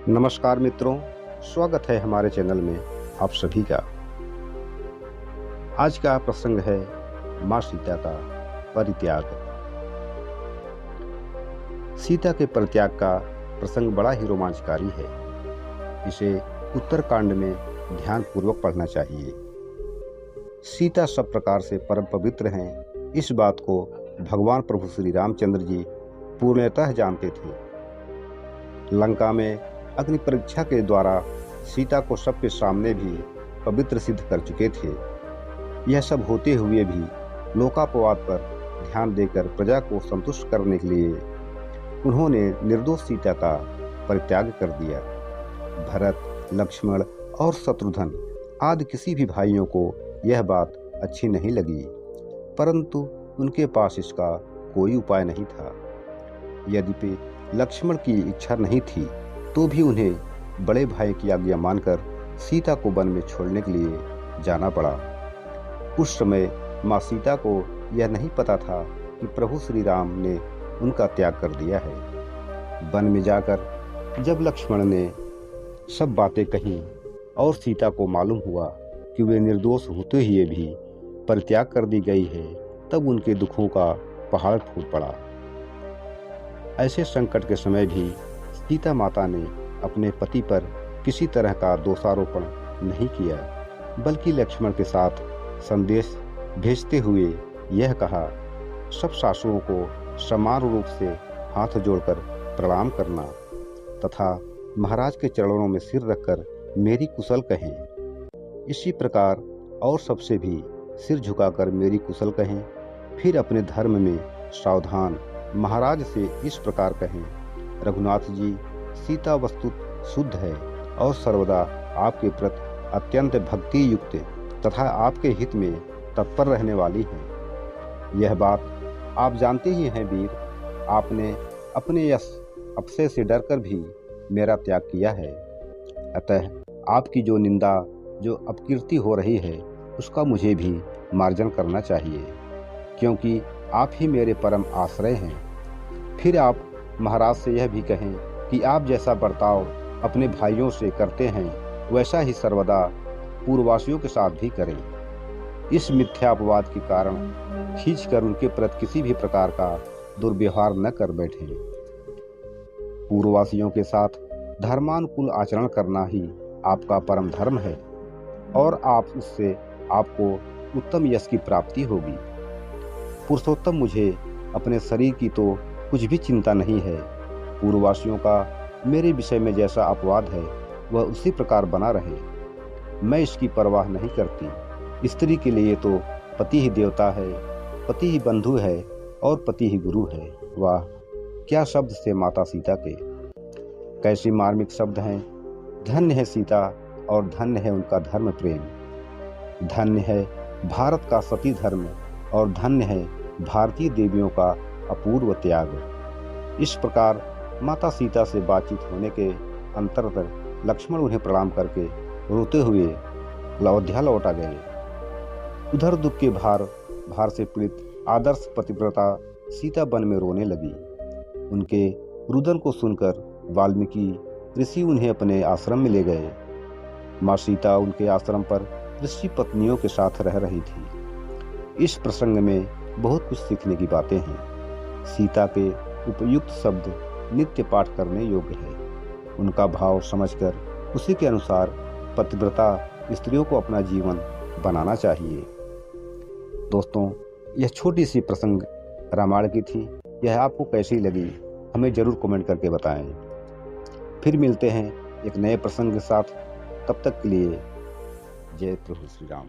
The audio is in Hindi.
नमस्कार मित्रों, स्वागत है हमारे चैनल में आप सभी का। आज का प्रसंग है माँ सीता का परित्याग। सीता के परित्याग का प्रसंग बड़ा ही रोमांचकारी है। इसे उत्तरकांड में ध्यानपूर्वक पढ़ना चाहिए। सीता सब प्रकार से परम पवित्र हैं, इस बात को भगवान प्रभु श्री रामचंद्र जी पूर्णतः जानते थे। लंका में अग्नि परीक्षा के द्वारा सीता को सबके सामने भी पवित्र सिद्ध कर चुके थे। यह सब होते हुए भी लोकापवाद पर ध्यान देकर प्रजा को संतुष्ट करने के लिए उन्होंने निर्दोष सीता का परित्याग कर दिया। भरत, लक्ष्मण और शत्रुघ्न आदि किसी भी भाइयों को यह बात अच्छी नहीं लगी, परंतु उनके पास इसका कोई उपाय नहीं था। यद्यपि लक्ष्मण की इच्छा नहीं थी तो भी उन्हें बड़े भाई की आज्ञा मानकर सीता को वन में छोड़ने के लिए जाना पड़ा। उस समय माँ सीता को यह नहीं पता था कि प्रभु श्री राम ने उनका त्याग कर दिया है। वन में जाकर जब लक्ष्मण ने सब बातें कहीं और सीता को मालूम हुआ कि वे निर्दोष होते हुए भी परित्याग कर दी गई है, तब उनके दुखों का पहाड़ फूट पड़ा। ऐसे संकट के समय भी सीता माता ने अपने पति पर किसी तरह का दोषारोपण नहीं किया, बल्कि लक्ष्मण के साथ संदेश भेजते हुए यह कहा, सब सासुओं को समान रूप से हाथ जोड़कर प्रणाम करना तथा महाराज के चरणों में सिर रखकर मेरी कुशल कहें। इसी प्रकार और सबसे भी सिर झुकाकर मेरी कुशल कहें। फिर अपने धर्म में सावधान महाराज से इस प्रकार कहें, रघुनाथ जी, सीता वस्तु शुद्ध है और सर्वदा आपके प्रति अत्यंत भक्ति युक्त तथा आपके हित में तत्पर रहने वाली है। यह बात आप जानते ही हैं वीर, आपने अपने यश अपसे से डरकर भी मेरा त्याग किया है। अतः आपकी जो निंदा, जो अपकीर्ति हो रही है, उसका मुझे भी मार्जन करना चाहिए, क्योंकि आप ही मेरे परम आश्रय हैं। फिर आप महाराज से यह भी कहें कि आप जैसा बर्ताव अपने भाइयों से करते हैं, वैसा ही सर्वदा पूर्ववासियों के साथ भी करें। इस मिथ्यापवाद के कारण खींचकर उनके प्रति किसी भी प्रकार का दुर्व्यवहार न कर बैठें। पूर्ववासियों के साथ धर्मानुकूल आचरण करना ही आपका परम धर्म है और आप उससे आपको उत्तम यश की प्राप्ति होगी। पुरुषोत्तम, मुझे अपने शरीर की तो कुछ भी चिंता नहीं है। पूर्ववासियों का मेरे विषय में जैसा अपवाद है वह उसी प्रकार बना रहे, मैं इसकी परवाह नहीं करती। स्त्री के लिए तो पति ही देवता है, पति ही बंधु है और पति ही गुरु है। वाह, क्या शब्द से माता सीता के, कैसे मार्मिक शब्द हैं। धन्य है सीता और धन्य है उनका धर्म प्रेम। धन्य है भारत का सती धर्म और धन्य है भारतीय देवियों का अपूर्व त्याग। इस प्रकार माता सीता से बातचीत होने के अंतर्गत लक्ष्मण उन्हें प्रणाम करके रोते हुए अयोध्या लौट गए। उधर दुख के भार से पीड़ित आदर्श पतिव्रता सीता वन में रोने लगी। उनके रुदन को सुनकर वाल्मीकि ऋषि उन्हें अपने आश्रम में ले गए। माँ सीता उनके आश्रम पर ऋषि पत्नियों के साथ रह रही थी। इस प्रसंग में बहुत कुछ सीखने की बातें हैं। सीता के उपयुक्त शब्द नित्य पाठ करने योग्य है। उनका भाव समझकर उसी के अनुसार पतिव्रता स्त्रियों को अपना जीवन बनाना चाहिए। दोस्तों, यह छोटी सी प्रसंग रामायण की थी। यह आपको कैसी लगी हमें जरूर कमेंट करके बताएं। फिर मिलते हैं एक नए प्रसंग के साथ। तब तक के लिए जय प्रभु श्री राम।